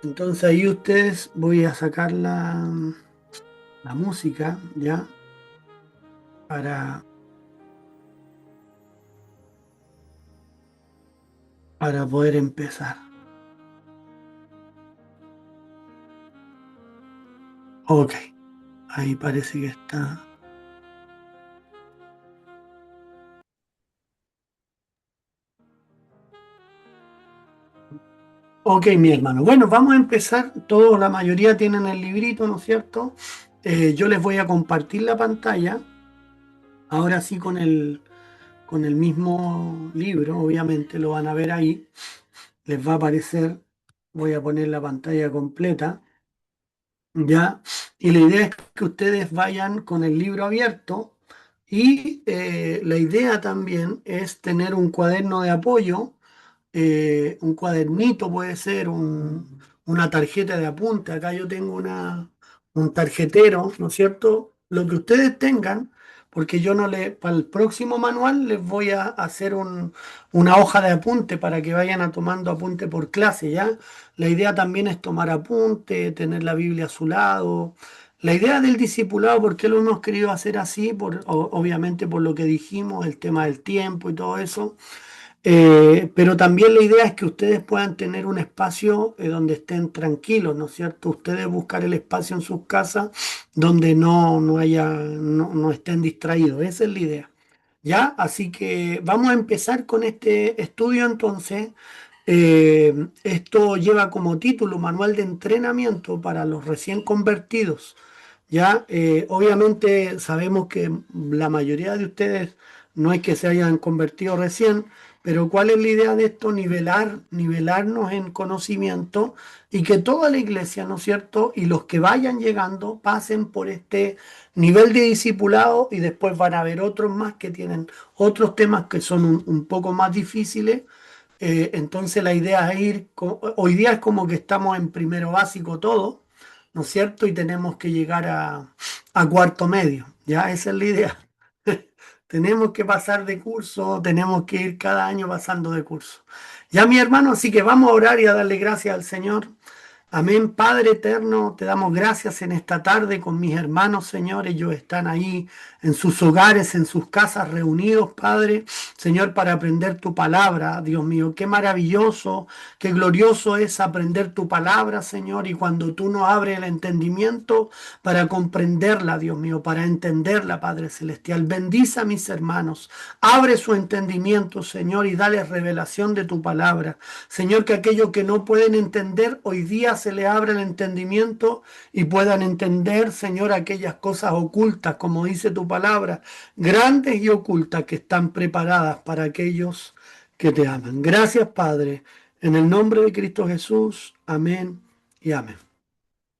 Entonces ahí ustedes voy a sacar la música, ¿ya? Para, para poder empezar. Ok, ahí parece que está. Ok, mi hermano. Bueno, vamos a empezar. Todos, la mayoría tienen el librito, ¿no es cierto? Yo les voy a compartir la pantalla. Ahora sí con el mismo libro, obviamente lo van a ver ahí. Les va a aparecer. Voy a poner la pantalla completa. ¿Ya? Y la idea es que ustedes vayan con el libro abierto y la idea también es tener un cuaderno de apoyo, un cuadernito puede ser, una tarjeta de apunte. Acá yo tengo un tarjetero, ¿no es cierto? Lo que ustedes tengan, porque yo no le, para el próximo manual les voy a hacer una hoja de apunte para que vayan a tomando apunte por clase, ¿ya? La idea también es tomar apunte, tener la Biblia a su lado. La idea del discipulado, ¿por qué lo hemos querido hacer así? Obviamente por lo que dijimos, el tema del tiempo y todo eso. Pero también la idea es que ustedes puedan tener un espacio donde estén tranquilos, ¿no es cierto? Ustedes buscar el espacio en sus casas donde no estén distraídos. Esa es la idea. ¿Ya? Así que vamos a empezar con este estudio entonces. Esto lleva como título Manual de Entrenamiento para los recién convertidos. Ya, obviamente sabemos que la mayoría de ustedes no es que se hayan convertido recién, pero ¿cuál es la idea de esto? Nivelarnos en conocimiento y que toda la iglesia, ¿no es cierto? Y los que vayan llegando pasen por este nivel de discipulado y después van a haber otros más que tienen otros temas que son un poco más difíciles. Entonces la idea es hoy día es como que estamos en primero básico todo, ¿no es cierto? Y tenemos que llegar a cuarto medio, ¿ya? Esa es la idea. Tenemos que pasar de curso, tenemos que ir cada año pasando de curso. Ya, mi hermano, así que vamos a orar y a darle gracias al Señor. Amén, Padre eterno, te damos gracias en esta tarde con mis hermanos, Señor. Ellos están ahí en sus hogares, en sus casas reunidos, Padre, Señor, para aprender tu palabra. Dios mío, qué maravilloso, qué glorioso es aprender tu palabra, Señor. Y cuando tú nos abres el entendimiento para comprenderla, Dios mío, para entenderla, Padre Celestial. Bendice a mis hermanos, abre su entendimiento, Señor, y dale revelación de tu palabra. Señor, que aquello que no pueden entender, hoy día se les abra el entendimiento y puedan entender, Señor, aquellas cosas ocultas, como dice tu palabra, grandes y ocultas que están preparadas para aquellos que te aman. Gracias, Padre, en el nombre de Cristo Jesús. Amén y amén.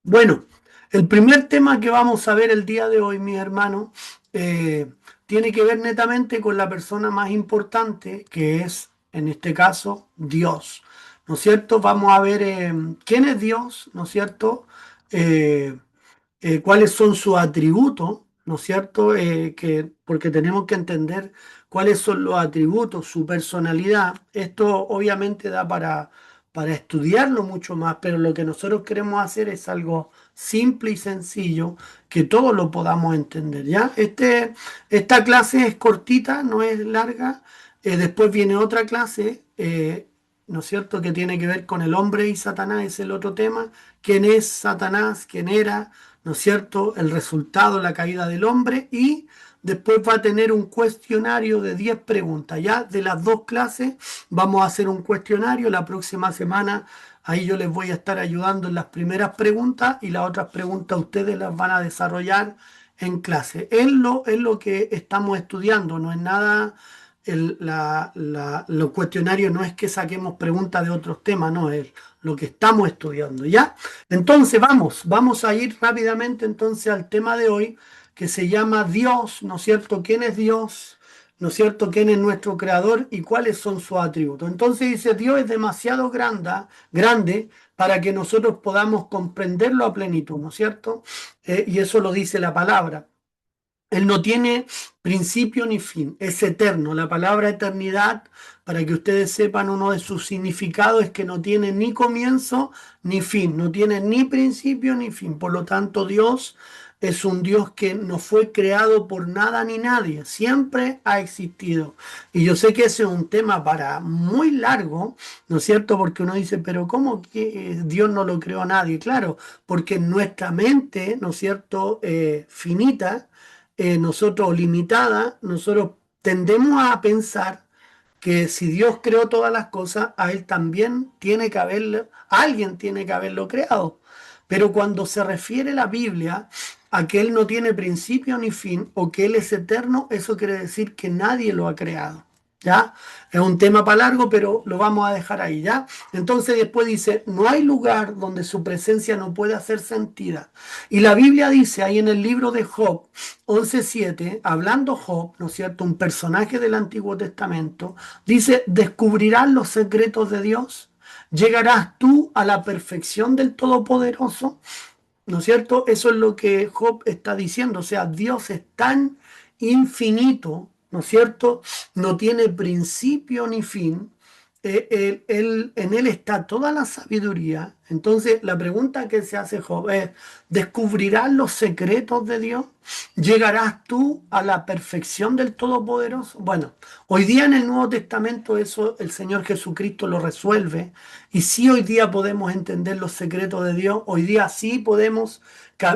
Bueno, el primer tema que vamos a ver el día de hoy, mis hermanos, tiene que ver netamente con la persona más importante, que es, en este caso, Dios. ¿No es cierto? Vamos a ver quién es Dios, ¿no es cierto? Eh, Cuáles son sus atributos, ¿no es cierto? Porque tenemos que entender cuáles son los atributos, su personalidad. Esto obviamente da para estudiarlo mucho más, pero lo que nosotros queremos hacer es algo simple y sencillo, que todos lo podamos entender, ¿ya? Esta clase es cortita, no es larga. Después viene otra clase, ¿no es cierto?, que tiene que ver con el hombre y Satanás, es el otro tema. ¿Quién es Satanás? ¿Quién era? ¿No es cierto? El resultado, la caída del hombre, y después va a tener un cuestionario de 10 preguntas. Ya de las dos clases vamos a hacer un cuestionario. La próxima semana ahí yo les voy a estar ayudando en las primeras preguntas y las otras preguntas ustedes las van a desarrollar en clase. Es lo que estamos estudiando, no es nada. Los cuestionarios no es que saquemos preguntas de otros temas, no, es lo que estamos estudiando, ¿ya? Entonces vamos a ir rápidamente entonces al tema de hoy que se llama Dios, ¿no es cierto? ¿Quién es Dios? ¿No es cierto? ¿Quién es nuestro creador y cuáles son sus atributos? Entonces dice, Dios es demasiado grande para que nosotros podamos comprenderlo a plenitud, ¿no es cierto? Y eso lo dice la palabra. Él no tiene principio ni fin, es eterno. La palabra eternidad para que ustedes sepan, uno de sus significados es que no tiene ni comienzo ni fin, no tiene ni principio ni fin. Por lo tanto, Dios es un Dios que no fue creado por nada ni nadie, siempre ha existido. Y yo sé que ese es un tema para muy largo, ¿no es cierto? Porque uno dice, pero ¿cómo que Dios no lo creó a nadie? Claro, porque en nuestra mente, ¿no es cierto?, finita, nosotros limitada, nosotros tendemos a pensar que si Dios creó todas las cosas, a Él también tiene que haberlo, alguien tiene que haberlo creado. Pero cuando se refiere la Biblia a que Él no tiene principio ni fin o que Él es eterno, eso quiere decir que nadie lo ha creado. ¿Ya? Es un tema para largo, pero lo vamos a dejar ahí, ¿ya? Entonces después dice, no hay lugar donde su presencia no pueda ser sentida. Y la Biblia dice ahí en el libro de Job 11:7, hablando Job, ¿no es cierto? Un personaje del Antiguo Testamento, dice, ¿descubrirás los secretos de Dios? ¿Llegarás tú a la perfección del Todopoderoso? ¿No es cierto? Eso es lo que Job está diciendo. O sea, Dios es tan infinito, ¿no es cierto? No tiene principio ni fin. En él está toda la sabiduría. Entonces, la pregunta que se hace Job es, ¿descubrirás los secretos de Dios? ¿Llegarás tú a la perfección del Todopoderoso? Bueno, hoy día en el Nuevo Testamento eso el Señor Jesucristo lo resuelve. Y si hoy día podemos entender los secretos de Dios, hoy día sí podemos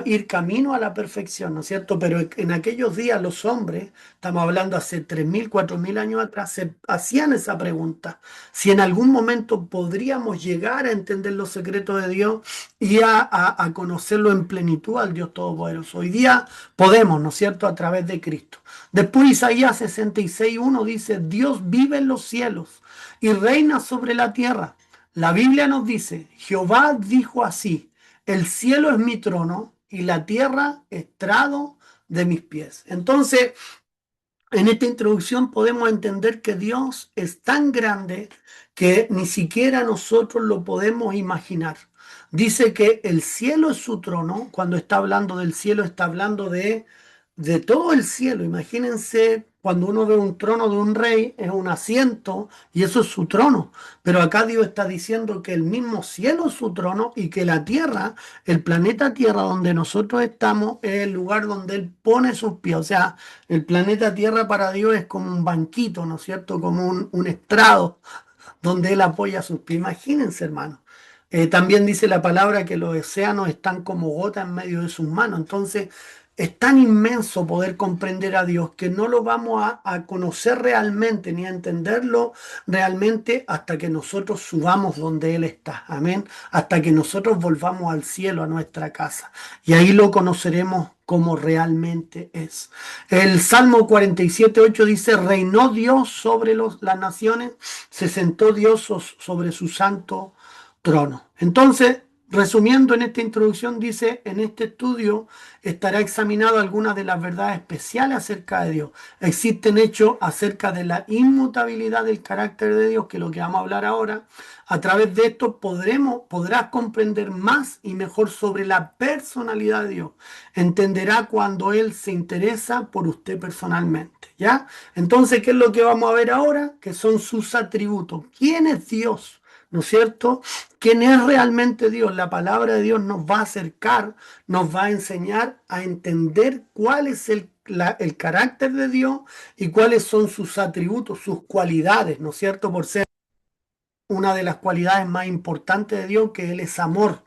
ir camino a la perfección, ¿no es cierto? Pero en aquellos días los hombres, estamos hablando hace 3.000, 4.000 años atrás, se hacían esa pregunta. Si en algún momento podríamos llegar a entender los secretos de Dios y a conocerlo en plenitud al Dios Todopoderoso. Hoy día podemos, ¿no es cierto?, a través de Cristo. Después Isaías 66:1 dice, Dios vive en los cielos y reina sobre la tierra. La Biblia nos dice, Jehová dijo así, el cielo es mi trono y la tierra estrado de mis pies. Entonces, en esta introducción podemos entender que Dios es tan grande que ni siquiera nosotros lo podemos imaginar. Dice que el cielo es su trono. Cuando está hablando del cielo, está hablando de todo el cielo. Imagínense cuando uno ve un trono de un rey, es un asiento y eso es su trono. Pero acá Dios está diciendo que el mismo cielo es su trono y que la tierra, el planeta Tierra donde nosotros estamos, es el lugar donde Él pone sus pies. O sea, el planeta Tierra para Dios es como un banquito, ¿no es cierto? Como un estrado donde Él apoya sus pies. Imagínense, hermano. También dice la palabra que los océanos están como gotas en medio de sus manos. Entonces, es tan inmenso poder comprender a Dios que no lo vamos a conocer realmente ni a entenderlo realmente hasta que nosotros subamos donde Él está. Amén. Hasta que nosotros volvamos al cielo, a nuestra casa. Y ahí lo conoceremos como realmente es. El Salmo 47:8 dice, reinó Dios sobre las naciones, se sentó Dios sobre su santo trono. Entonces, resumiendo en esta introducción, dice, en este estudio estará examinado algunas de las verdades especiales acerca de Dios. Existen hechos acerca de la inmutabilidad del carácter de Dios, que es lo que vamos a hablar ahora. A través de esto podrás comprender más y mejor sobre la personalidad de Dios. Entenderá cuando Él se interesa por usted personalmente, ¿ya? Entonces, ¿qué es lo que vamos a ver ahora? Que son sus atributos. ¿Quién es Dios? ¿No es cierto? ¿Quién es realmente Dios? La palabra de Dios nos va a acercar, nos va a enseñar a entender cuál es el carácter de Dios y cuáles son sus atributos, sus cualidades, ¿no es cierto? Por ser una de las cualidades más importantes de Dios, que Él es amor.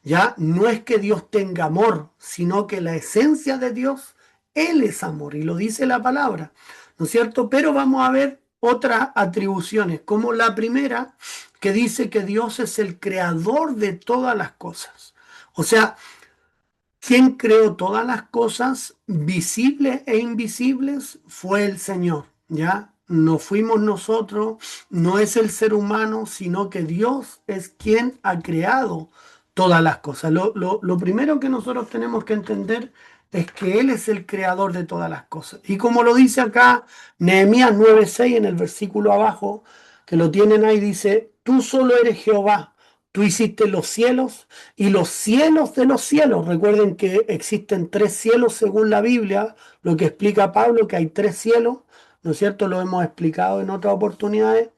Ya no es que Dios tenga amor, sino que la esencia de Dios, Él es amor, y lo dice la palabra, ¿no es cierto? Pero vamos a ver otras atribuciones, como la primera, que dice que Dios es el creador de todas las cosas. O sea, quien creó todas las cosas, visibles e invisibles, fue el Señor, ¿ya? No fuimos nosotros, no es el ser humano, sino que Dios es quien ha creado todas las cosas. Lo primero que nosotros tenemos que entender es que Él es el creador de todas las cosas. Y como lo dice acá Nehemías 9:6 en el versículo abajo, que lo tienen ahí, dice, tú solo eres Jehová. Tú hiciste los cielos y los cielos de los cielos. Recuerden que existen tres cielos según la Biblia, lo que explica Pablo, que hay tres cielos, ¿no es cierto? Lo hemos explicado en otras oportunidades.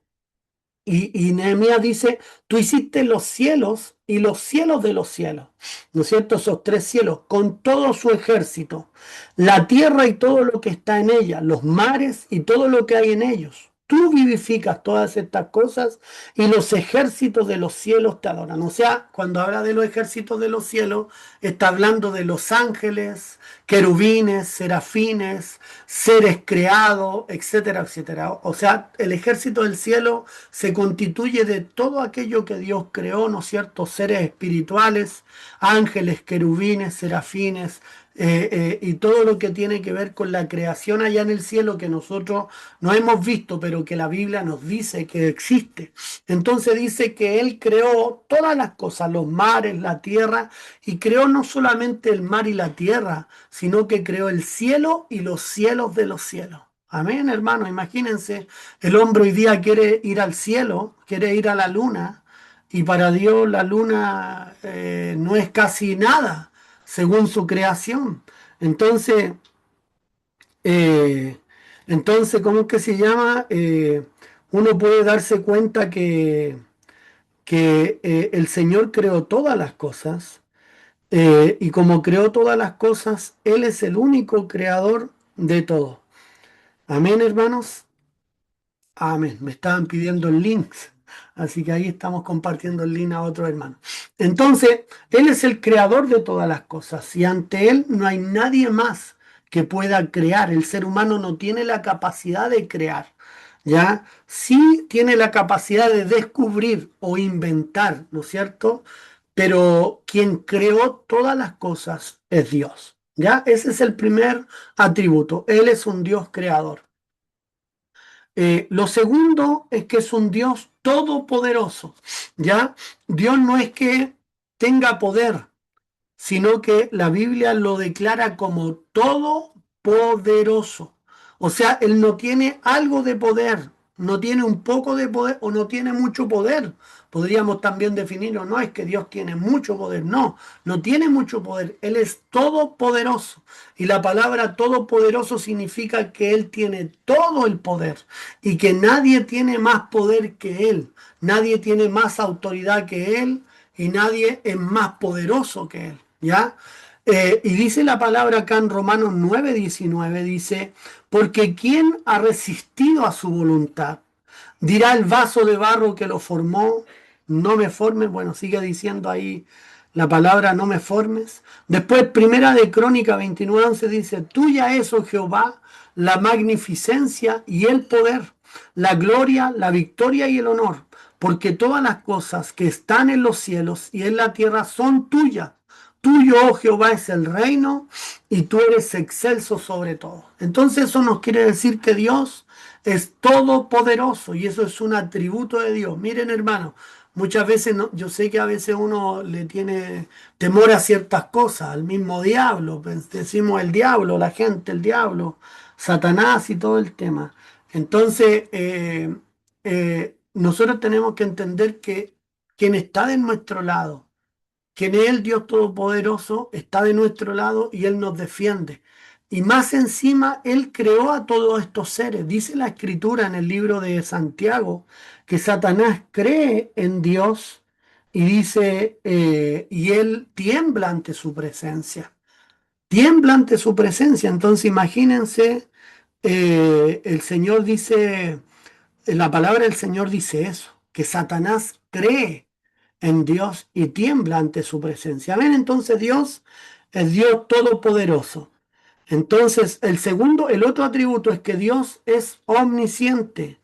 Y Nehemías dice, tú hiciste los cielos y los cielos de los cielos, ¿no es cierto? Esos tres cielos, con todo su ejército, la tierra y todo lo que está en ella, los mares y todo lo que hay en ellos. Tú vivificas todas estas cosas y los ejércitos de los cielos te adoran. O sea, cuando habla de los ejércitos de los cielos, está hablando de los ángeles, querubines, serafines, seres creados, etcétera, etcétera. O sea, el ejército del cielo se constituye de todo aquello que Dios creó, ¿no es cierto? Seres espirituales, ángeles, querubines, serafines, y todo lo que tiene que ver con la creación allá en el cielo que nosotros no hemos visto, pero que la Biblia nos dice que existe. Entonces dice que Él creó todas las cosas, los mares, la tierra, y creó no solamente el mar y la tierra, sino que creó el cielo y los cielos de los cielos. Amén, hermano. Imagínense, el hombre hoy día quiere ir al cielo, quiere ir a la luna, y para Dios la luna no es casi nada, según su creación. Entonces, eh, ¿cómo es que se llama? Uno puede darse cuenta que el Señor creó todas las cosas, y como creó todas las cosas, Él es el único creador de todo. Amén, hermanos. Amén. Me estaban pidiendo el link, así que ahí estamos compartiendo el link a otro hermano. Entonces, Él es el creador de todas las cosas y ante Él no hay nadie más que pueda crear. El ser humano no tiene la capacidad de crear, ¿ya? Sí tiene la capacidad de descubrir o inventar, ¿no es cierto? Pero quien creó todas las cosas es Dios, ¿ya? Ese es el primer atributo. Él es un Dios creador. Lo segundo es que es un Dios todopoderoso, ¿ya? Dios no es que tenga poder, sino que la Biblia lo declara como todopoderoso. O sea, Él no tiene algo de poder, no tiene un poco de poder o no tiene mucho poder. Podríamos también definirlo, no es que Dios tiene mucho poder, no, no tiene mucho poder, Él es todopoderoso. Y la palabra todopoderoso significa que Él tiene todo el poder y que nadie tiene más poder que Él, nadie tiene más autoridad que Él y nadie es más poderoso que Él. ¿Ya? Y dice la palabra acá en Romanos 9:19, dice, porque ¿quién ha resistido a su voluntad? Dirá el vaso de barro que lo formó, no me formes. Bueno, sigue diciendo ahí la palabra no me formes. Después, primera de Crónica 29:11 dice, tuya es, oh Jehová, la magnificencia y el poder, la gloria, la victoria y el honor, porque todas las cosas que están en los cielos y en la tierra son tuyas. Tuyo, oh Jehová, es el reino y tú eres excelso sobre todo. Entonces eso nos quiere decir que Dios es todopoderoso y eso es un atributo de Dios. Miren, hermano, muchas veces yo sé que a veces uno le tiene temor a ciertas cosas, al mismo diablo, pues, decimos el diablo, la gente, el diablo, Satanás y todo el tema. Entonces, nosotros tenemos que entender que quien está de nuestro lado, quien es el Dios Todopoderoso, está de nuestro lado y Él nos defiende. Y más encima, Él creó a todos estos seres. Dice la Escritura en el libro de Santiago que Satanás cree en Dios y dice, y Él tiembla ante su presencia. Tiembla ante su presencia. Entonces imagínense, el Señor dice, la palabra del Señor dice eso, que Satanás cree en Dios y tiembla ante su presencia. ¿Ven? Entonces Dios es Dios todopoderoso. Entonces el segundo, el otro atributo es que Dios es omnisciente.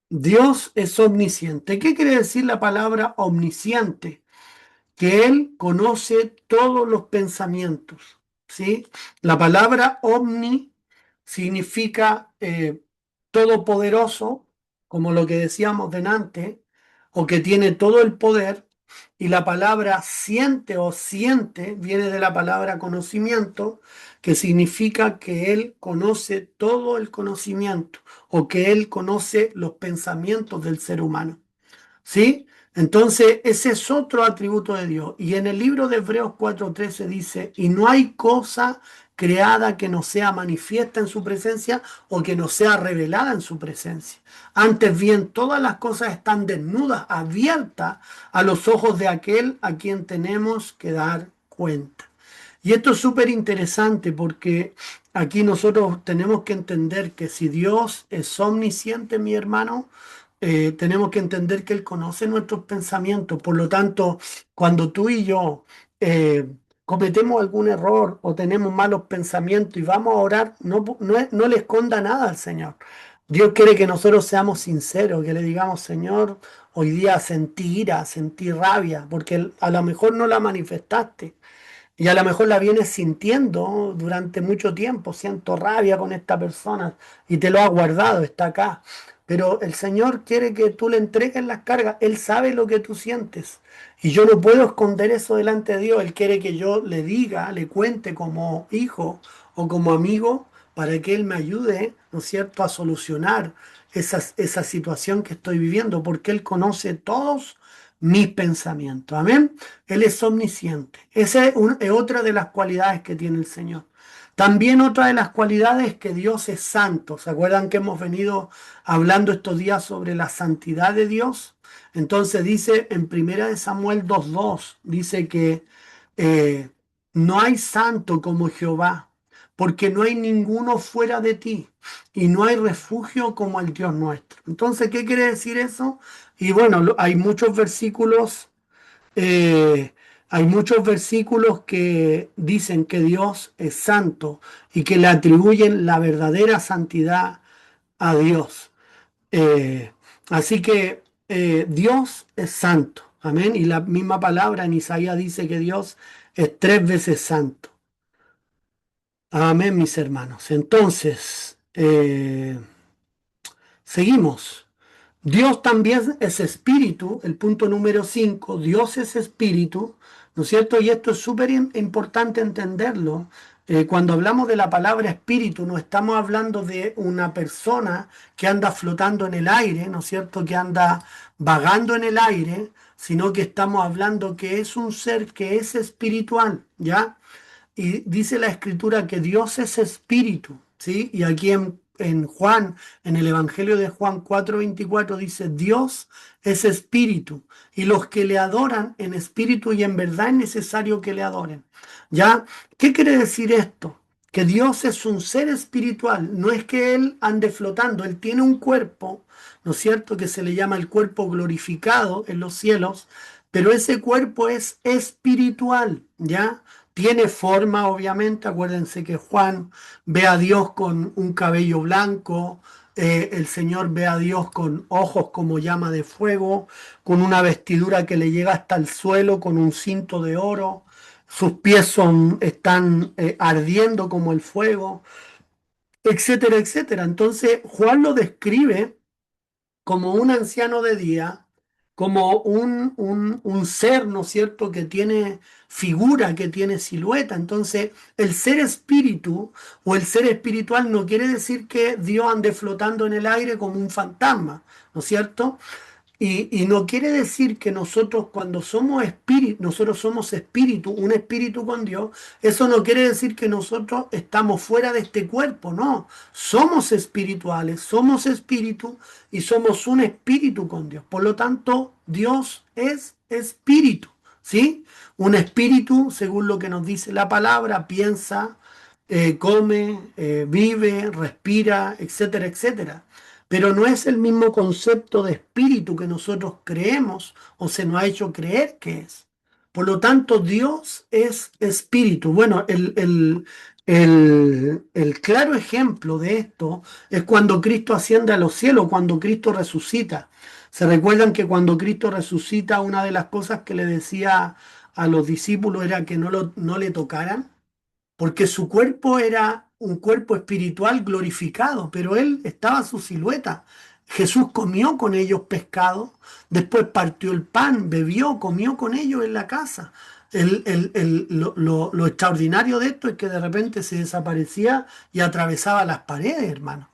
Dios es omnisciente. ¿Qué quiere decir la palabra omnisciente? Que Él conoce todos los pensamientos, ¿sí? La palabra omni significa todopoderoso, como lo que decíamos delante, o que tiene todo el poder, y la palabra siente o siente viene de la palabra conocimiento, que significa que Él conoce todo el conocimiento, o que Él conoce los pensamientos del ser humano. ¿Sí? Entonces, ese es otro atributo de Dios. Y en el libro de Hebreos 4:13 dice, y no hay cosa creada que no sea manifiesta en su presencia o que no sea revelada en su presencia. Antes bien, todas las cosas están desnudas, abiertas a los ojos de aquel a quien tenemos que dar cuenta. Y esto es súper interesante porque aquí nosotros tenemos que entender que si Dios es omnisciente, mi hermano, tenemos que entender que Él conoce nuestros pensamientos. Por lo tanto, cuando tú y yo eh, cometemos algún error o tenemos malos pensamientos y vamos a orar, no le esconda nada al Señor. Dios quiere que nosotros seamos sinceros, que le digamos, Señor, hoy día sentí ira, sentí rabia, porque a lo mejor no la manifestaste. Y a lo mejor la vienes sintiendo durante mucho tiempo, siento rabia con esta persona y te lo has guardado, está acá. Pero el Señor quiere que tú le entregues las cargas, Él sabe lo que tú sientes. Y yo no puedo esconder eso delante de Dios, Él quiere que yo le diga, le cuente como hijo o como amigo para que Él me ayude, ¿no es cierto?, a solucionar esa situación que estoy viviendo, porque Él conoce todos mis pensamientos. Amén. Él es omnisciente. Esa es otra de las cualidades que tiene el Señor. También otra de las cualidades es que Dios es santo. ¿Se acuerdan que hemos venido hablando estos días sobre la santidad de Dios? Entonces dice en Primera de Samuel 2:2, dice que eh, no hay santo como Jehová, porque no hay ninguno fuera de ti y no hay refugio como el Dios nuestro. Entonces, ¿qué quiere decir eso? Y bueno, eh, hay muchos versículos que dicen que Dios es santo y que le atribuyen la verdadera santidad a Dios. Eh, Así que Dios es santo. Amén. Y la misma palabra en Isaías dice que Dios es 3 veces santo. Amén, mis hermanos. Entonces, seguimos. Dios también es espíritu, el punto número 5. Dios es espíritu, ¿no es cierto? Y esto es súper importante entenderlo. Cuando hablamos de la palabra espíritu, no estamos hablando de una persona que anda flotando en el aire, ¿no es cierto? Que anda vagando en el aire, sino que estamos hablando que es un ser que es espiritual, ¿ya? Y dice la escritura que Dios es espíritu, ¿sí? Y aquí en Juan, en el Evangelio de Juan 4:24 dice, Dios es espíritu y los que le adoran en espíritu y en verdad es necesario que le adoren. ¿Ya? ¿Qué quiere decir esto? Que Dios es un ser espiritual, no es que Él ande flotando, Él tiene un cuerpo, ¿no es cierto? Que se le llama el cuerpo glorificado en los cielos, pero ese cuerpo es espiritual, ¿ya? Tiene forma, obviamente. Acuérdense que Juan ve a Dios con un cabello blanco, el Señor ve a Dios con ojos como llama de fuego, con una vestidura que le llega hasta el suelo, con un cinto de oro. Sus pies están ardiendo como el fuego, etcétera, etcétera. Entonces, Juan lo describe como un anciano de día, como un ser, ¿no es cierto?, que tiene figura, que tiene silueta. Entonces, el ser espíritu o el ser espiritual no quiere decir que Dios ande flotando en el aire como un fantasma, ¿no es cierto? Y no quiere decir que nosotros cuando somos espíritu, nosotros somos espíritu, un espíritu con Dios, eso no quiere decir que nosotros estamos fuera de este cuerpo, no. Somos espirituales, somos espíritu y somos un espíritu con Dios. Por lo tanto, Dios es espíritu, ¿sí? Un espíritu, según lo que nos dice la palabra, piensa, come, vive, respira, etcétera, etcétera. Pero no es el mismo concepto de espíritu que nosotros creemos o se nos ha hecho creer que es. Por lo tanto, Dios es espíritu. Bueno, el claro ejemplo de esto es cuando Cristo asciende a los cielos, cuando Cristo resucita. Se recuerdan que cuando Cristo resucita, una de las cosas que le decía a los discípulos era que no le tocaran porque su cuerpo era un cuerpo espiritual glorificado, pero él estaba su silueta. Jesús comió con ellos pescado, después partió el pan, bebió, comió con ellos en la casa. Lo extraordinario de esto es que de repente se desaparecía y atravesaba las paredes, hermano.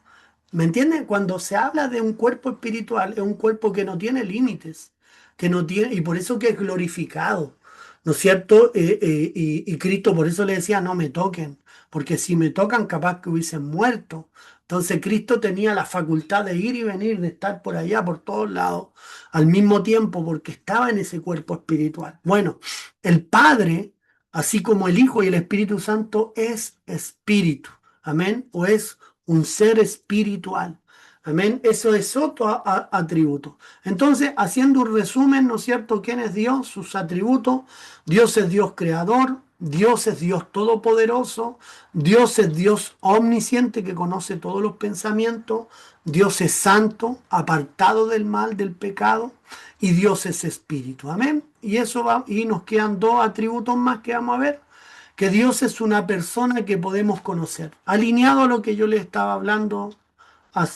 ¿Me entiendes? Cuando se habla de un cuerpo espiritual, es un cuerpo que no tiene límites, que no tiene, y por eso que es glorificado. ¿No es cierto? Y Cristo por eso le decía, no me toquen, porque si me tocan capaz que hubiesen muerto. Entonces Cristo tenía la facultad de ir y venir, de estar por allá, por todos lados, al mismo tiempo, porque estaba en ese cuerpo espiritual. Bueno, el Padre, así como el Hijo y el Espíritu Santo, es espíritu. Amén. O es un ser espiritual. Amén. Eso es otro atributo. Entonces, haciendo un resumen, ¿no es cierto? ¿Quién es Dios? Sus atributos. Dios es Dios creador. Dios es Dios todopoderoso. Dios es Dios omnisciente que conoce todos los pensamientos. Dios es santo, apartado del mal, del pecado. Y Dios es espíritu. Amén. Y eso va, y nos quedan dos atributos más que vamos a ver, que Dios es una persona que podemos conocer. Alineado a lo que yo le estaba hablando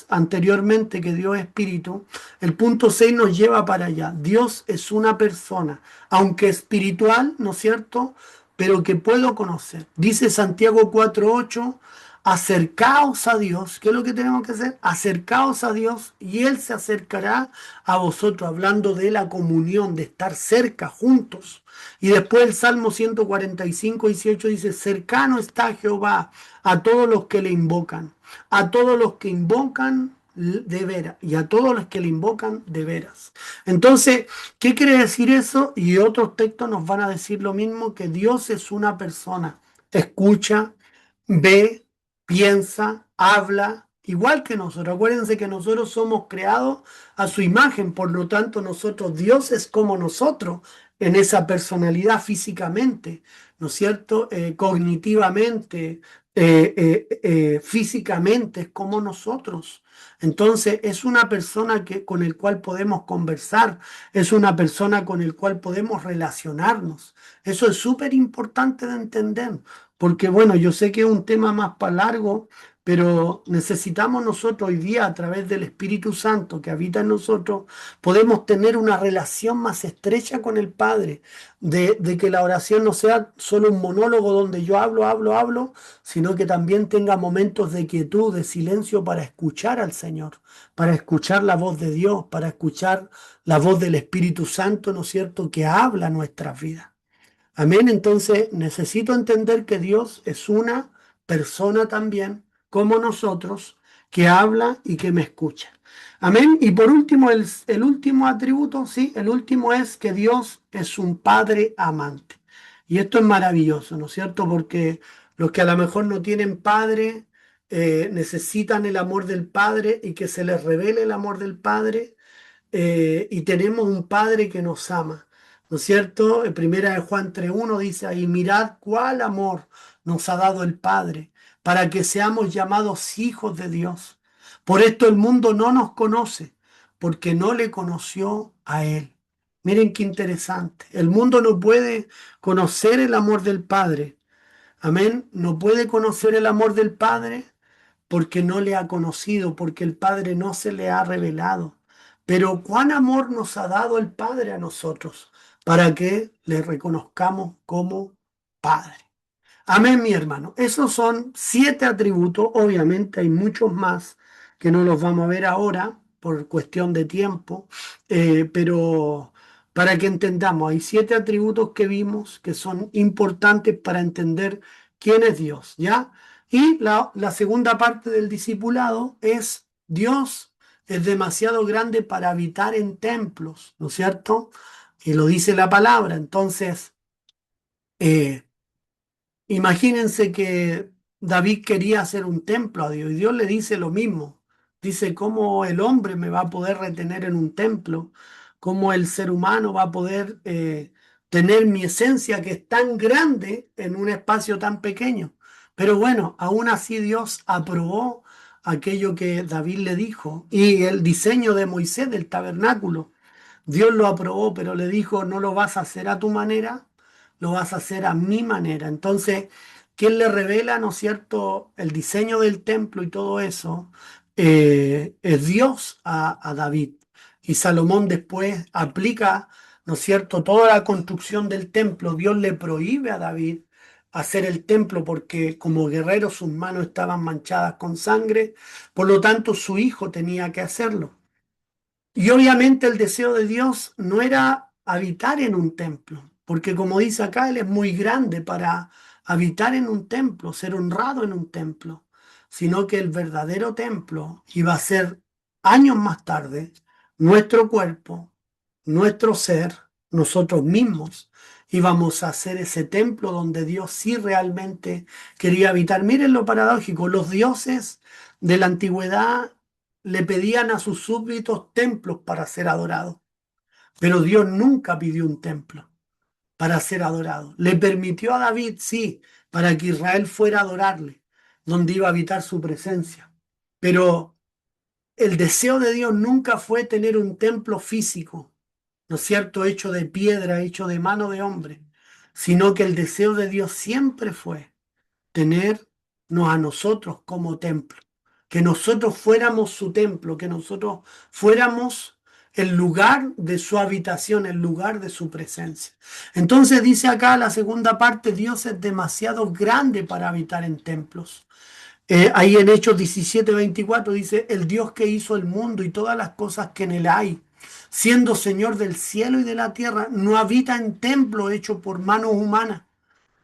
anteriormente, que Dios es espíritu, el punto 6 nos lleva para allá. Dios es una persona, aunque espiritual, ¿no es cierto? Pero que puedo conocer. Dice Santiago 4:8, acercaos a Dios. ¿Qué es lo que tenemos que hacer? Acercaos a Dios y Él se acercará a vosotros, hablando de la comunión, de estar cerca, juntos. Y después el Salmo 145:18 dice, cercano está Jehová a todos los que le invocan, a todos los que invocan de veras y a todos los que le invocan de veras. Entonces, ¿qué quiere decir eso? Y otros textos nos van a decir lo mismo, que Dios es una persona, escucha, ve, piensa, habla, igual que nosotros. Acuérdense que nosotros somos creados a su imagen, por lo tanto nosotros, Dios es como nosotros en esa personalidad físicamente, ¿no es cierto? Cognitivamente, físicamente, es como nosotros. Entonces es una persona con el cual podemos conversar, es una persona con el cual podemos relacionarnos. Eso es súper importante de entender, porque bueno, yo sé que es un tema más para largo, pero necesitamos nosotros hoy día, a través del Espíritu Santo que habita en nosotros, podemos tener una relación más estrecha con el Padre, de que la oración no sea solo un monólogo donde yo hablo, hablo, hablo, sino que también tenga momentos de quietud, de silencio para escuchar al Señor, para escuchar la voz de Dios, para escuchar la voz del Espíritu Santo, ¿no es cierto?, que habla nuestras vidas. Amén. Entonces necesito entender que Dios es una persona también, como nosotros, que habla y que me escucha. Amén. Y por último, el último atributo, sí, el último es que Dios es un padre amante. Y esto es maravilloso, ¿no es cierto? Porque los que a lo mejor no tienen padre, necesitan el amor del padre y que se les revele el amor del padre, y tenemos un Padre que nos ama, ¿no es cierto? En primera de Juan 3:1 dice ahí, mirad cuál amor nos ha dado el Padre para que seamos llamados hijos de Dios. Por esto el mundo no nos conoce, porque no le conoció a Él. Miren qué interesante. El mundo no puede conocer el amor del Padre. Amén. No puede conocer el amor del Padre porque no le ha conocido, porque el Padre no se le ha revelado. Pero cuán amor nos ha dado el Padre a nosotros para que le reconozcamos como Padre. Amén, mi hermano. Esos son 7 atributos. Obviamente hay muchos más que no los vamos a ver ahora por cuestión de tiempo, pero para que entendamos, hay 7 atributos que vimos que son importantes para entender quién es Dios, ¿ya? Y la segunda parte del discipulado es Dios es demasiado grande para habitar en templos, ¿no es cierto? Y lo dice la palabra. Entonces, eh, imagínense que David quería hacer un templo a Dios y Dios le dice lo mismo. Dice, ¿cómo el hombre me va a poder retener en un templo? ¿Cómo el ser humano va a poder tener mi esencia que es tan grande en un espacio tan pequeño? Pero bueno, aún así Dios aprobó aquello que David le dijo y el diseño de Moisés del tabernáculo. Dios lo aprobó, pero le dijo, no lo vas a hacer a tu manera, lo vas a hacer a mi manera. Entonces, ¿quién le revela, no es cierto?, el diseño del templo y todo eso, es Dios a David. Y Salomón después aplica, ¿no es cierto?, toda la construcción del templo. Dios le prohíbe a David hacer el templo porque como guerrero sus manos estaban manchadas con sangre, por lo tanto su hijo tenía que hacerlo. Y obviamente el deseo de Dios no era habitar en un templo, porque como dice acá, Él es muy grande para habitar en un templo, ser honrado en un templo, sino que el verdadero templo iba a ser años más tarde nuestro cuerpo, nuestro ser, nosotros mismos. Íbamos a hacer ese templo donde Dios sí realmente quería habitar. Miren lo paradójico, los dioses de la antigüedad le pedían a sus súbditos templos para ser adorados, pero Dios nunca pidió un templo para ser adorado. Le permitió a David, sí, para que Israel fuera a adorarle, donde iba a habitar su presencia. Pero el deseo de Dios nunca fue tener un templo físico, ¿no es cierto?, hecho de piedra, hecho de mano de hombre, sino que el deseo de Dios siempre fue tenernos a nosotros como templo, que nosotros fuéramos su templo, que nosotros fuéramos el lugar de su habitación, el lugar de su presencia. Entonces dice acá la segunda parte, Dios es demasiado grande para habitar en templos. Ahí en Hechos 17:24 dice, el Dios que hizo el mundo y todas las cosas que en él hay, siendo Señor del cielo y de la tierra, no habita en templo hecho por manos humanas,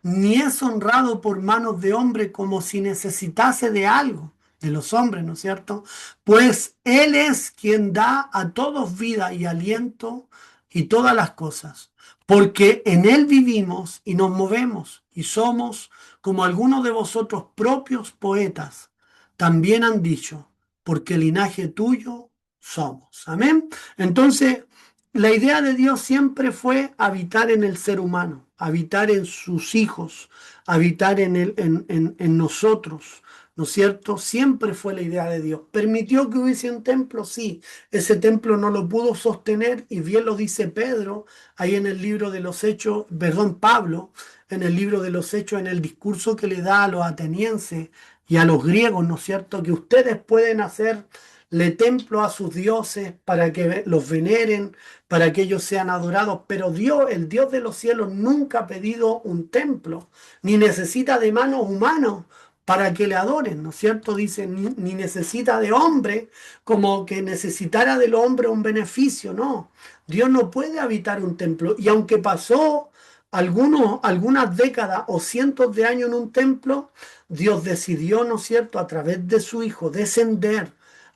ni es honrado por manos de hombre como si necesitase de algo, de los hombres, ¿no es cierto? Pues Él es quien da a todos vida y aliento y todas las cosas, porque en Él vivimos y nos movemos y somos como algunos de vosotros propios poetas también han dicho, porque linaje tuyo somos. Amén. Entonces, la idea de Dios siempre fue habitar en el ser humano, habitar en sus hijos, habitar en nosotros, ¿no es cierto? Siempre fue la idea de Dios. ¿Permitió que hubiese un templo? Sí, ese templo no lo pudo sostener y bien lo dice Pedro ahí en el libro de los Hechos, perdón, Pablo, en el libro de los Hechos, en el discurso que le da a los atenienses y a los griegos, ¿no es cierto? Que ustedes pueden hacerle templo a sus dioses para que los veneren, para que ellos sean adorados, pero Dios, el Dios de los cielos, nunca ha pedido un templo, ni necesita de manos humanos para que le adoren, ¿no es cierto? Dice, ni necesita de hombre como que necesitara del hombre un beneficio, no. Dios no puede habitar un templo. Y aunque pasó algunas décadas o cientos de años en un templo, Dios decidió, ¿no es cierto?, a través de su Hijo, descender,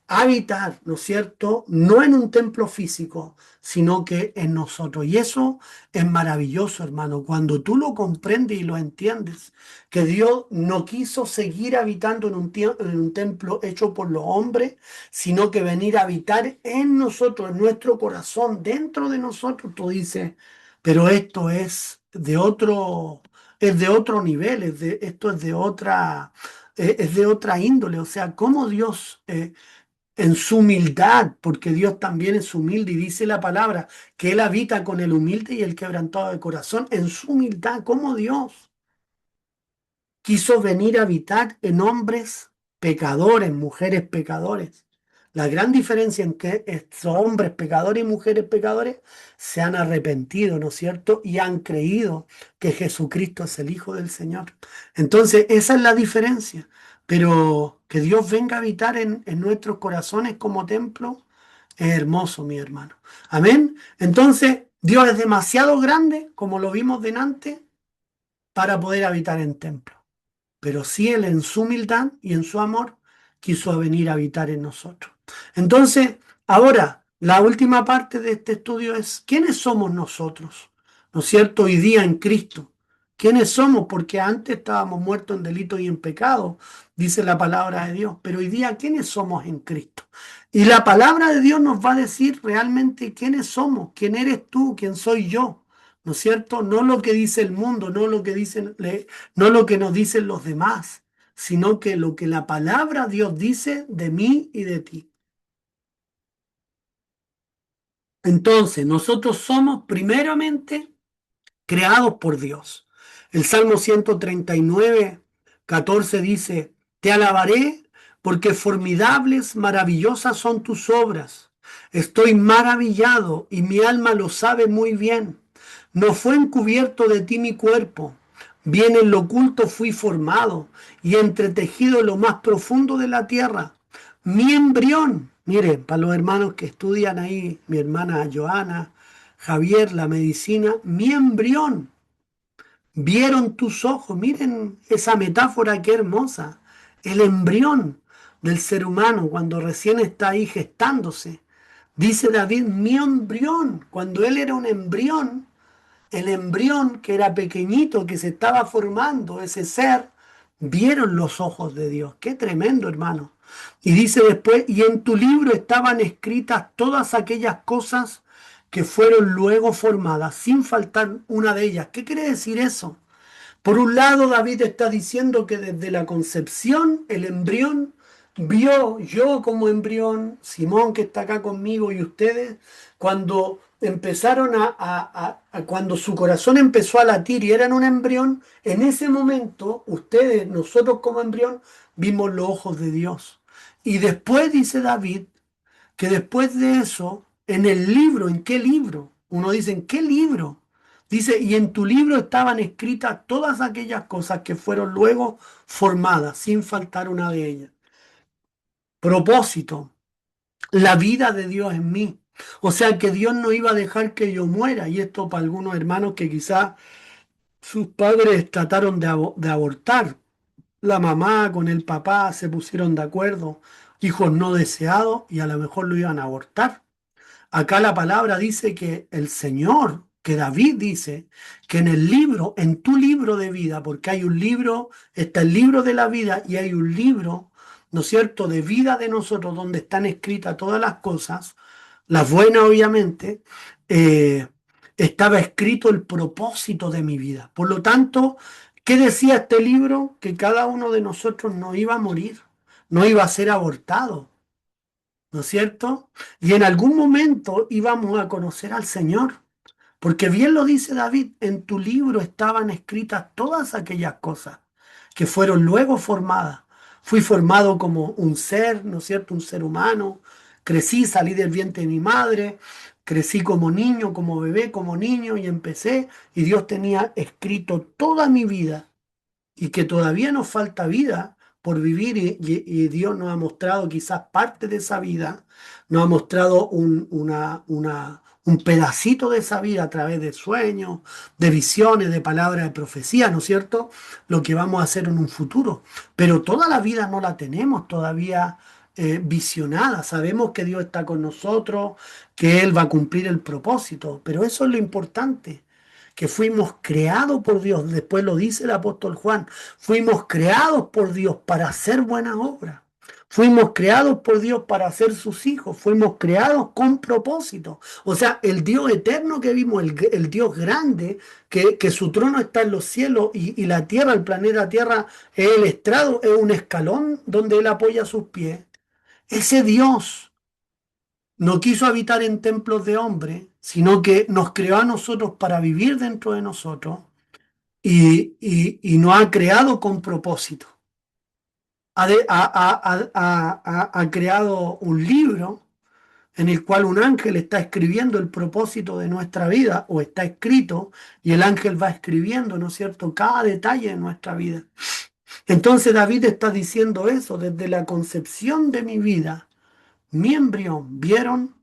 habitar, ¿no es cierto?, no en un templo físico, sino que en nosotros. Y eso es maravilloso, hermano, cuando tú lo comprendes y lo entiendes, que Dios no quiso seguir habitando en un templo hecho por los hombres, sino que venir a habitar en nosotros, en nuestro corazón, dentro de nosotros. Tú dices, pero esto es de otro nivel, esto es de otra índole. O sea, cómo Dios en su humildad, porque Dios también es humilde y dice la palabra que Él habita con el humilde y el quebrantado de corazón, en su humildad, como Dios quiso venir a habitar en hombres pecadores, mujeres pecadores. La gran diferencia en que estos hombres pecadores y mujeres pecadores se han arrepentido, ¿no es cierto? Y han creído que Jesucristo es el Hijo del Señor. Entonces, esa es la diferencia. Pero que Dios venga a habitar en nuestros corazones como templo es hermoso, mi hermano. Amén. Entonces, Dios es demasiado grande, como lo vimos delante, para poder habitar en templo, pero sí Él en su humildad y en su amor quiso venir a habitar en nosotros. Entonces, ahora, la última parte de este estudio es, ¿quiénes somos nosotros? ¿No es cierto? Hoy día en Cristo. ¿Quiénes somos? Porque antes estábamos muertos en delitos y en pecado, dice la palabra de Dios, pero hoy día, ¿quiénes somos en Cristo? Y la palabra de Dios nos va a decir realmente quiénes somos, quién eres tú, quién soy yo. ¿No es cierto? No lo que dice el mundo, no lo que nos dicen los demás, sino que lo que la palabra de Dios dice de mí y de ti. Entonces, nosotros somos primeramente creados por Dios. El Salmo 139:14 dice, te alabaré porque formidables, maravillosas son tus obras. Estoy maravillado y mi alma lo sabe muy bien. No fue encubierto de ti mi cuerpo. Bien en lo oculto fui formado y entretejido en lo más profundo de la tierra. Mi embrión, mire, para los hermanos que estudian ahí, mi hermana Joana, Javier, la medicina, mi embrión vieron tus ojos. Miren esa metáfora qué hermosa. El embrión del ser humano cuando recién está ahí gestándose. Dice David, mi embrión, cuando él era un embrión, el embrión que era pequeñito, que se estaba formando, ese ser, vieron los ojos de Dios. Qué tremendo, hermano. Y dice después, y en tu libro estaban escritas todas aquellas cosas que fueron luego formadas, sin faltar una de ellas. ¿Qué quiere decir eso? Por un lado, David está diciendo que desde la concepción, el embrión vio, yo como embrión, Simón que está acá conmigo y ustedes, cuando empezaron cuando su corazón empezó a latir y eran un embrión, en ese momento, ustedes, nosotros como embrión, vimos los ojos de Dios. Y después dice David que después de eso, en el libro, ¿en qué libro? Uno dice, ¿en qué libro? Dice, y en tu libro estaban escritas todas aquellas cosas que fueron luego formadas, sin faltar una de ellas. Propósito, la vida de Dios en mí. O sea que Dios no iba a dejar que yo muera. Y esto para algunos hermanos que quizás sus padres trataron de abortar. La mamá con el papá se pusieron de acuerdo, hijos no deseados, y a lo mejor lo iban a abortar. Acá la palabra dice que el Señor, que David dice, que en el libro, en tu libro de vida, porque hay un libro, está el libro de la vida y hay un libro, ¿no es cierto?, de vida de nosotros, donde están escritas todas las cosas, las buenas obviamente, eh, estaba escrito el propósito de mi vida. Por lo tanto, ¿qué decía este libro? Que cada uno de nosotros no iba a morir, no iba a ser abortado, ¿no es cierto? Y en algún momento íbamos a conocer al Señor, porque bien lo dice David, en tu libro estaban escritas todas aquellas cosas que fueron luego formadas. Fui formado como un ser, ¿no es cierto? Un ser humano. Crecí, salí del vientre de mi madre, crecí como niño, como bebé, como niño y empecé y Dios tenía escrito toda mi vida y que todavía nos falta vida por vivir y Dios nos ha mostrado quizás parte de esa vida, nos ha mostrado un pedacito de esa vida a través de sueños, de visiones, de palabras de profecía, ¿no es cierto? Lo que vamos a hacer en un futuro. Pero toda la vida no la tenemos todavía visionada. Sabemos que Dios está con nosotros, que Él va a cumplir el propósito, pero eso es lo importante que fuimos creados por Dios, después lo dice el apóstol Juan, fuimos creados por Dios para hacer buenas obras, fuimos creados por Dios para ser sus hijos, fuimos creados con propósito. O sea, el Dios eterno que vimos, el Dios grande, que su trono está en los cielos y la tierra, el planeta Tierra, es el estrado, es un escalón donde Él apoya sus pies. Ese Dios no quiso habitar en templos de hombre, sino que nos creó a nosotros para vivir dentro de nosotros y nos ha creado con propósito. Ha creado un libro en el cual un ángel está escribiendo el propósito de nuestra vida, o está escrito, y el ángel va escribiendo, ¿no es cierto?, cada detalle de nuestra vida. Entonces David está diciendo eso, desde la concepción de mi vida, mi embrión, vieron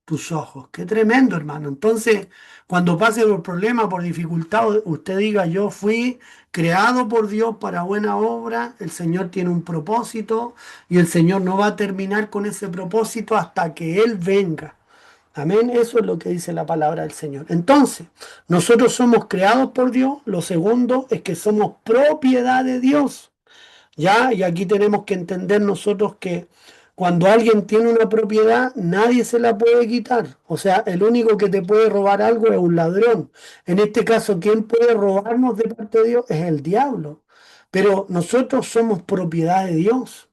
tus ojos. Qué tremendo, hermano. Entonces, cuando pase por problema, por dificultad, usted diga, yo fui creado por Dios para buena obra, el Señor tiene un propósito y el Señor no va a terminar con ese propósito hasta que Él venga. Amén. Eso es lo que dice la palabra del Señor. Entonces, nosotros somos creados por Dios. Lo segundo es que somos propiedad de Dios. ¿Ya? Y aquí tenemos que entender nosotros que cuando alguien tiene una propiedad, nadie se la puede quitar. O sea, el único que te puede robar algo es un ladrón. En este caso, ¿quién puede robarnos de parte de Dios? Es el diablo. Pero nosotros somos propiedad de Dios.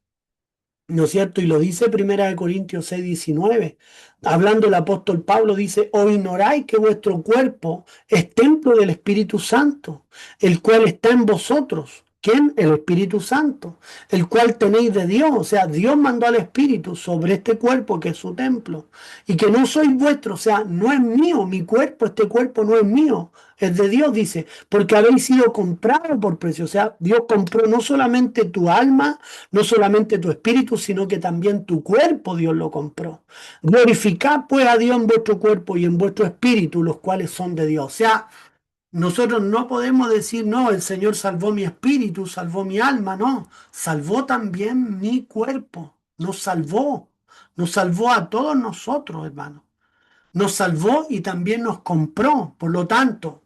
¿No es cierto? Y lo dice Primera de Corintios 6:19. Hablando el apóstol Pablo, dice, ¿o ignoráis que vuestro cuerpo es templo del Espíritu Santo, el cual está en vosotros? ¿Quién? El Espíritu Santo, el cual tenéis de Dios. O sea, Dios mandó al Espíritu sobre este cuerpo que es su templo. Y que no sois vuestro, o sea, no es mío, mi cuerpo, este cuerpo no es mío, es de Dios, dice, porque habéis sido comprados por precio. O sea, Dios compró no solamente tu alma, no solamente tu espíritu, sino que también tu cuerpo Dios lo compró. Glorificad pues a Dios en vuestro cuerpo y en vuestro espíritu, los cuales son de Dios. O sea, Nosotros no podemos decir, no, el Señor salvó mi espíritu, salvó mi alma, no, salvó también mi cuerpo, nos salvó a todos nosotros, hermano, nos salvó y también nos compró, por lo tanto.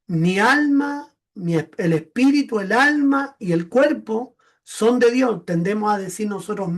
Mi alma, el espíritu, el alma y el cuerpo son de Dios. Tendemos a decir nosotros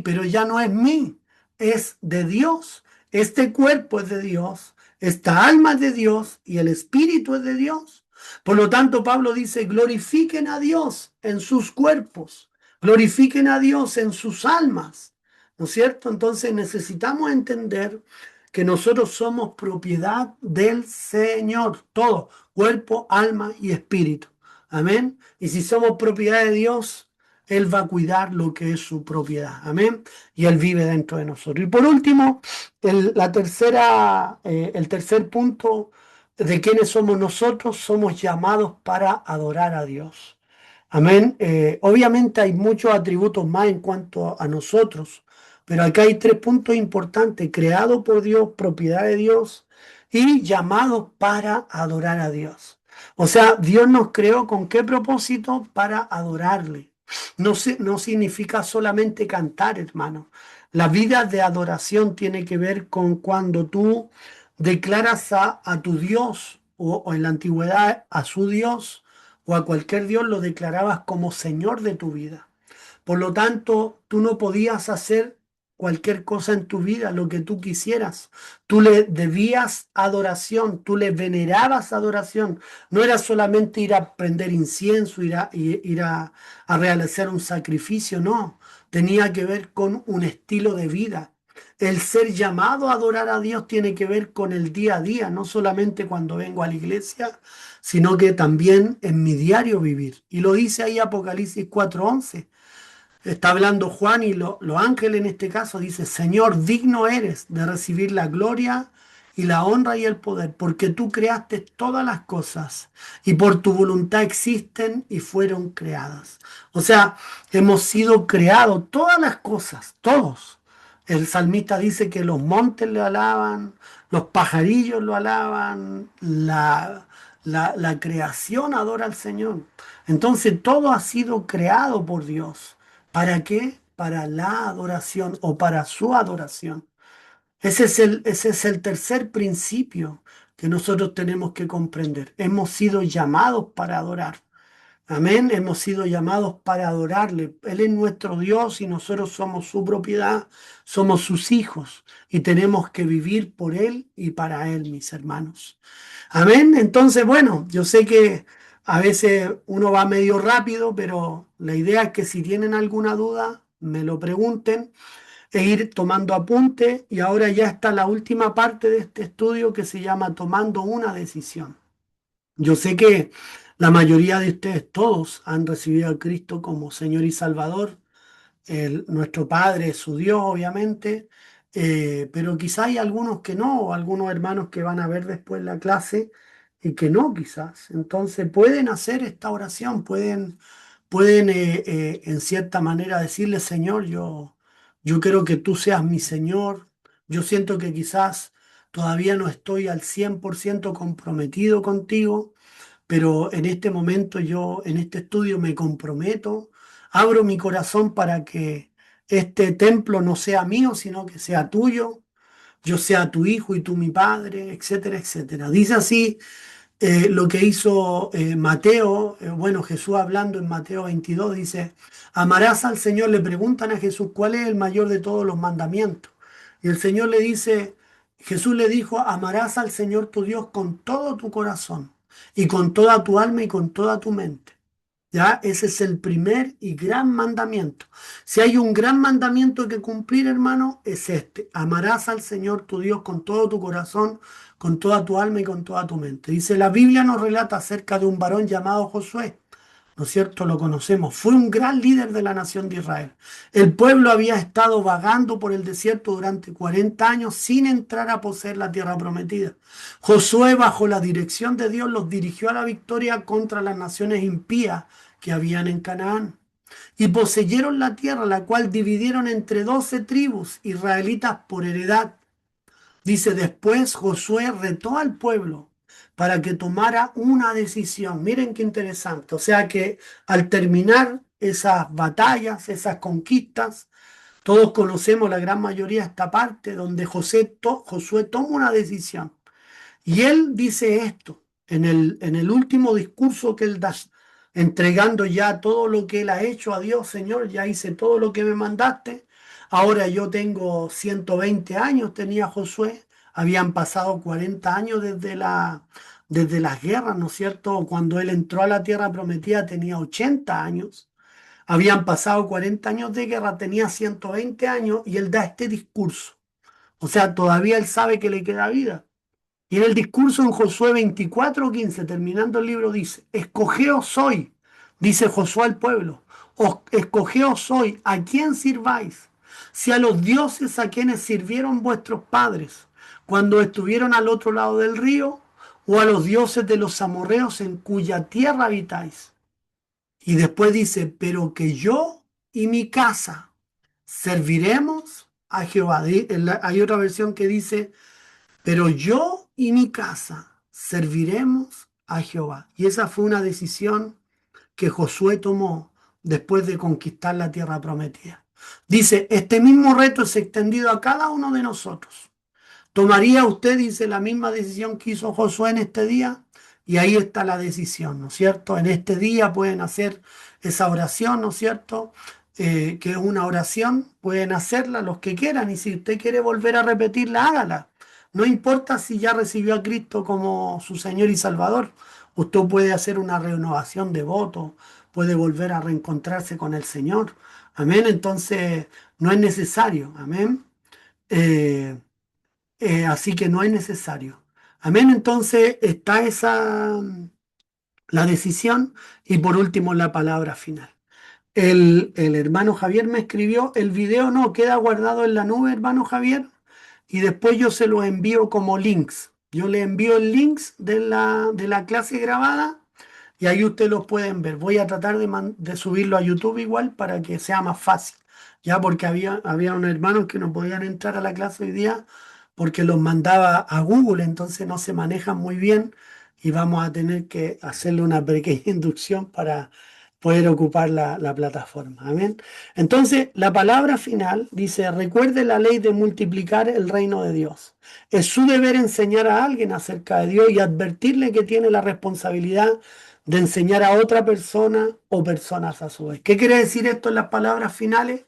pero ya no es mí, es de Dios. Este cuerpo es de Dios, esta alma es de Dios y el espíritu es de Dios. Por lo tanto, Pablo dice, glorifiquen a Dios en sus cuerpos, glorifiquen a Dios en sus almas. ¿No es cierto? Entonces necesitamos entender que nosotros somos propiedad del Señor, todo, cuerpo, alma y espíritu. Amén. Y si somos propiedad de Dios, Él va a cuidar lo que es su propiedad. Amén. Y Él vive dentro de nosotros. Y por último, el tercer punto de quiénes somos nosotros, somos llamados para adorar a Dios. Amén. Obviamente hay muchos atributos más en cuanto a nosotros, pero acá hay tres puntos importantes: creado por Dios, propiedad de Dios y llamados para adorar a Dios. O sea, Dios nos creó con qué propósito: para adorarle. No, no significa solamente cantar, hermano. La vida de adoración tiene que ver con cuando tú declaras a tu Dios o en la antigüedad a su Dios o a cualquier Dios lo declarabas como Señor de tu vida. Por lo tanto, tú no podías hacer cualquier cosa en tu vida, lo que tú quisieras. Tú le debías adoración, tú le venerabas adoración. No era solamente ir a prender incienso, ir a realizar un sacrificio, no. Tenía que ver con un estilo de vida. El ser llamado a adorar a Dios tiene que ver con el día a día, no solamente cuando vengo a la iglesia, sino que también en mi diario vivir. Y lo dice ahí Apocalipsis 4:11. Está hablando Juan y los ángeles en este caso dice, Señor, digno eres de recibir la gloria y la honra y el poder, porque tú creaste todas las cosas y por tu voluntad existen y fueron creadas. O sea, hemos sido creados todas las cosas, todos. El salmista dice que los montes le alaban, los pajarillos lo alaban, la creación adora al Señor. Entonces todo ha sido creado por Dios. ¿Para qué? Para la adoración o para su adoración. Ese es el tercer principio que nosotros tenemos que comprender. Hemos sido llamados para adorar. Amén. Hemos sido llamados para adorarle. Él es nuestro Dios y nosotros somos su propiedad, somos sus hijos y tenemos que vivir por Él y para Él, mis hermanos. Amén. Entonces, bueno, yo sé que a veces uno va medio rápido, pero la idea es que si tienen alguna duda, me lo pregunten e ir tomando apunte. Y ahora ya está la última parte de este estudio que se llama Tomando una decisión. Yo sé que la mayoría de ustedes, todos, han recibido a Cristo como Señor y Salvador. Nuestro Padre es su Dios, obviamente, pero quizá hay algunos que no, o algunos hermanos que van a ver después la clase y que no, quizás. Entonces pueden hacer esta oración, pueden en cierta manera decirle, Señor, yo quiero que tú seas mi Señor. Yo siento que quizás todavía no estoy al 100% comprometido contigo, pero en este momento yo, en este estudio, me comprometo, abro mi corazón para que este templo no sea mío, sino que sea tuyo, yo sea tu hijo y tú mi padre, etcétera, etcétera. Dice así lo que hizo Mateo, bueno, Jesús hablando en Mateo 22, dice, amarás al Señor, le preguntan a Jesús, ¿cuál es el mayor de todos los mandamientos? Y el Señor le dice, Jesús le dijo, amarás al Señor tu Dios con todo tu corazón y con toda tu alma y con toda tu mente. ¿Ya? Ese es el primer y gran mandamiento. Si hay un gran mandamiento que cumplir, hermano, es este. Amarás al Señor tu Dios con todo tu corazón, con toda tu alma y con toda tu mente. Dice, la Biblia nos relata acerca de un varón llamado Josué. ¿No es cierto? Lo conocemos. Fue un gran líder de la nación de Israel. El pueblo había estado vagando por el desierto durante 40 años sin entrar a poseer la tierra prometida. Josué, bajo la dirección de Dios, los dirigió a la victoria contra las naciones impías que habían en Canaán. Y poseyeron la tierra, la cual dividieron entre 12 tribus israelitas por heredad. Dice, después Josué retó al pueblo para que tomara una decisión. Miren qué interesante. O sea que al terminar esas batallas, esas conquistas, todos conocemos la gran mayoría esta parte donde Josué toma una decisión. Y él dice esto en el último discurso que él da, entregando ya todo lo que él ha hecho a Dios: Señor, ya hice todo lo que me mandaste, ahora yo tengo 120 años, tenía Josué, habían pasado 40 años desde las guerras, ¿no es cierto? Cuando él entró a la tierra prometida tenía 80 años, habían pasado 40 años de guerra, tenía 120 años y él da este discurso. O sea, todavía él sabe que le queda vida. Y en el discurso en Josué 24:15, terminando el libro, dice: Escogeos hoy, dice Josué al pueblo, escogeos hoy a quién sirváis, si a los dioses a quienes sirvieron vuestros padres cuando estuvieron al otro lado del río, o a los dioses de los amorreos en cuya tierra habitáis. Y después dice: pero que yo y mi casa serviremos a Jehová. Hay otra versión que dice: pero yo y mi casa serviremos a Jehová. Y esa fue una decisión que Josué tomó después de conquistar la tierra prometida. Dice: este mismo reto es extendido a cada uno de nosotros. ¿Tomaría usted, dice, la misma decisión que hizo Josué en este día? Y ahí está la decisión, ¿no es cierto? En este día pueden hacer esa oración, ¿no es cierto? Que es una oración, pueden hacerla los que quieran, y si usted quiere volver a repetirla, hágala. No importa si ya recibió a Cristo como su Señor y Salvador, usted puede hacer una renovación de voto, puede volver a reencontrarse con el Señor. Amén. Entonces, no es necesario. Amén. Eh, Así que no es necesario. Amén. Entonces está esa, la decisión, y por último la palabra final. El hermano Javier me escribió: el video no queda guardado en la nube, hermano Javier, y después yo se lo envío como links. Yo le envío el links de la clase grabada y ahí ustedes lo pueden ver. Voy a tratar de subirlo a YouTube igual para que sea más fácil, ya porque había unos hermanos que no podían entrar a la clase hoy día porque los mandaba a Google, entonces no se manejan muy bien y vamos a tener que hacerle una pequeña inducción para poder ocupar la plataforma. Amén. Entonces, la palabra final dice: recuerde la ley de multiplicar el reino de Dios. Es su deber enseñar a alguien acerca de Dios y advertirle que tiene la responsabilidad de enseñar a otra persona o personas a su vez. ¿Qué quiere decir esto en las palabras finales?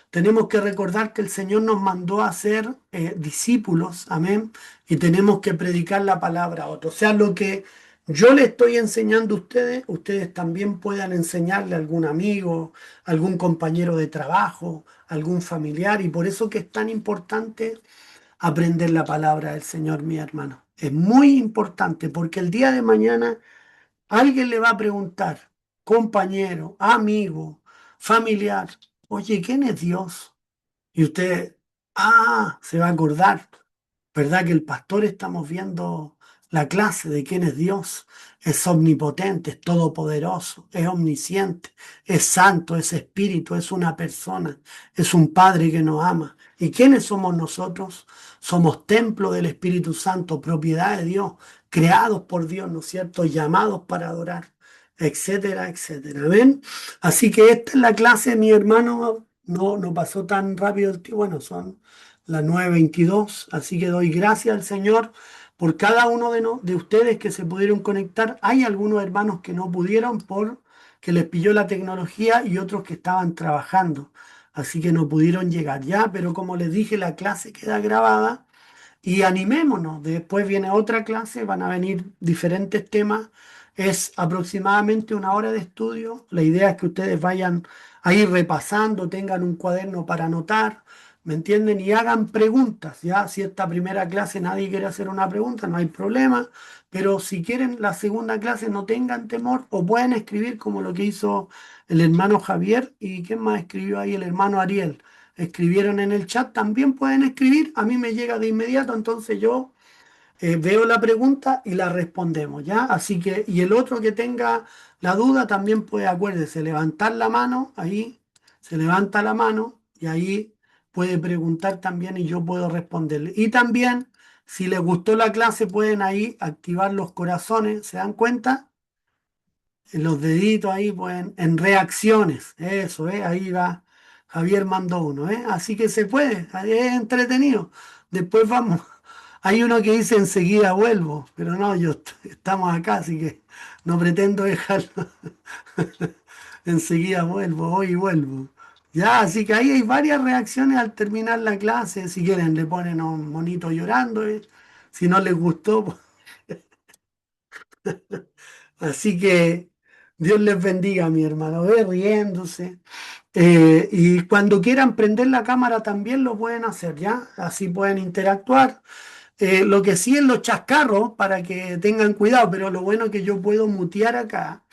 Tenemos que recordar que el Señor nos mandó a ser discípulos, amén, y tenemos que predicar la palabra a otros. O sea, lo que yo le estoy enseñando a ustedes, ustedes también puedan enseñarle a algún amigo, algún compañero de trabajo, algún familiar, y por eso que es tan importante aprender la palabra del Señor, mi hermano. Es muy importante porque el día de mañana alguien le va a preguntar, compañero, amigo, familiar: oye, ¿quién es Dios? Y usted, se va a acordar. ¿Verdad que el pastor estamos viendo la clase de quién es Dios? Es omnipotente, es todopoderoso, es omnisciente, es santo, es espíritu, es una persona, es un padre que nos ama. ¿Y quiénes somos nosotros? Somos templo del Espíritu Santo, propiedad de Dios, creados por Dios, ¿no es cierto? Llamados para adorar, etcétera, etcétera. ¿Ven? Así que esta es la clase, mi hermano. No pasó tan rápido el tiempo. Bueno, son las 9:22, así que doy gracias al Señor por cada uno de ustedes que se pudieron conectar. Hay algunos hermanos que no pudieron por que les pilló la tecnología y otros que estaban trabajando, así que no pudieron llegar ya, pero como les dije, la clase queda grabada y animémonos. Después viene otra clase, van a venir diferentes temas. Es aproximadamente una hora de estudio. La idea es que ustedes vayan a ir repasando, tengan un cuaderno para anotar, ¿me entienden? Y hagan preguntas. Ya, si esta primera clase nadie quiere hacer una pregunta, no hay problema. Pero si quieren la segunda clase, no tengan temor o pueden escribir como lo que hizo el hermano Javier. ¿Y quién más escribió ahí? El hermano Ariel. Escribieron en el chat, también pueden escribir, a mí me llega de inmediato, entonces yo veo la pregunta y la respondemos, ¿ya? Así que, y el otro que tenga la duda también puede, acuérdese, levantar la mano, ahí se levanta la mano y ahí puede preguntar también y yo puedo responderle. Y también Si les gustó la clase, pueden ahí activar los corazones, ¿se dan cuenta? Los deditos ahí pueden, en reacciones, eso, ahí va, Javier mandó uno, así que se puede, es entretenido. Después vamos, hay uno que dice enseguida vuelvo, pero no, estamos acá, así que no pretendo dejarlo. Enseguida vuelvo, hoy vuelvo. Ya, así que ahí hay varias reacciones al terminar la clase. Si quieren, le ponen a un monito llorando. Si no les gustó, pues. Así que Dios les bendiga, mi hermano. Ve riéndose. Y cuando quieran prender la cámara también lo pueden hacer, ¿ya? Así pueden interactuar. Lo que sí es los chascarros, para que tengan cuidado, pero lo bueno es que yo puedo mutear acá.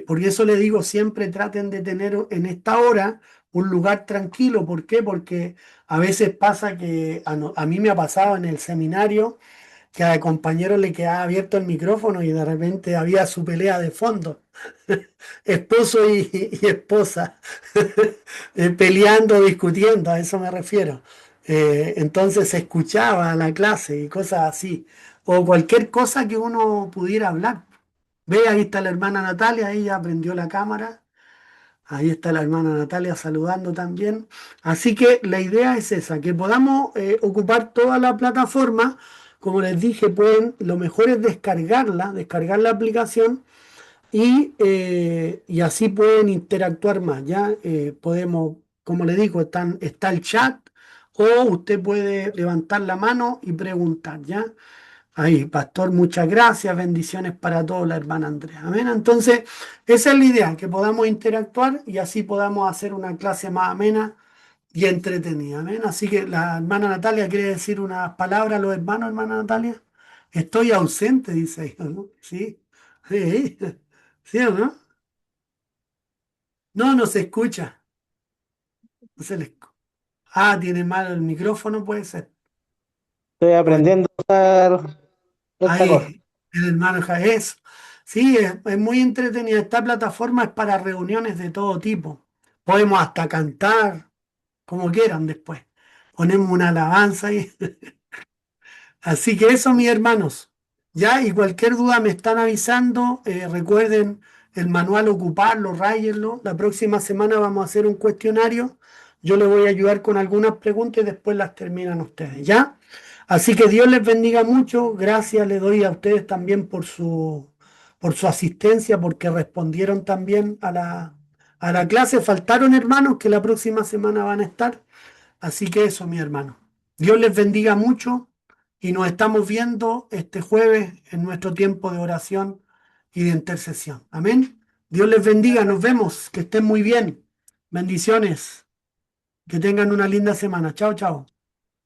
Por eso les digo, siempre traten de tener en esta hora un lugar tranquilo. ¿Por qué? Porque a veces pasa que a mí me ha pasado en el seminario que a compañeros le quedaba abierto el micrófono y de repente había su pelea de fondo. Esposo y esposa peleando, discutiendo, a eso me refiero. Entonces se escuchaba la clase y cosas así, o cualquier cosa que uno pudiera hablar. Ve, ahí está la hermana Natalia, ella prendió la cámara, ahí está la hermana Natalia saludando también. Así que la idea es esa, que podamos ocupar toda la plataforma. Como les dije, lo mejor es descargarla, descargar la aplicación y así pueden interactuar más, ¿ya? Podemos, como le digo, está el chat o usted puede levantar la mano y preguntar, ¿ya? Ahí, pastor, muchas gracias, bendiciones para todos, la hermana Andrea. Amén. Entonces, esa es la idea, que podamos interactuar y así podamos hacer una clase más amena y entretenida. Amén. Así que la hermana Natalia quiere decir unas palabras a los hermanos, hermana Natalia. Estoy ausente, dice ella, ¿no? Sí, sí, ¿sí o no? No, no se escucha. No se le... Ah, tiene mal el micrófono, puede ser. Estoy Bueno, aprendiendo a usar esta cosa. ahí el hermano Jaez. Sí, es muy entretenida. Esta plataforma es para reuniones de todo tipo. Podemos hasta cantar, como quieran después. Ponemos una alabanza ahí. Así que eso, mis hermanos. Ya, y cualquier duda me están avisando. Recuerden el manual ocuparlo, ráyenlo. La próxima semana vamos a hacer un cuestionario. Yo les voy a ayudar con algunas preguntas y después las terminan ustedes, ¿ya? Así que Dios les bendiga mucho. Gracias le doy a ustedes también por su asistencia, porque respondieron también a la clase. Faltaron hermanos que la próxima semana van a estar. Así que eso, mi hermano. Dios les bendiga mucho y nos estamos viendo este jueves en nuestro tiempo de oración y de intercesión. Amén. Dios les bendiga, nos vemos, que estén muy bien. Bendiciones, que tengan una linda semana. Chao, chao.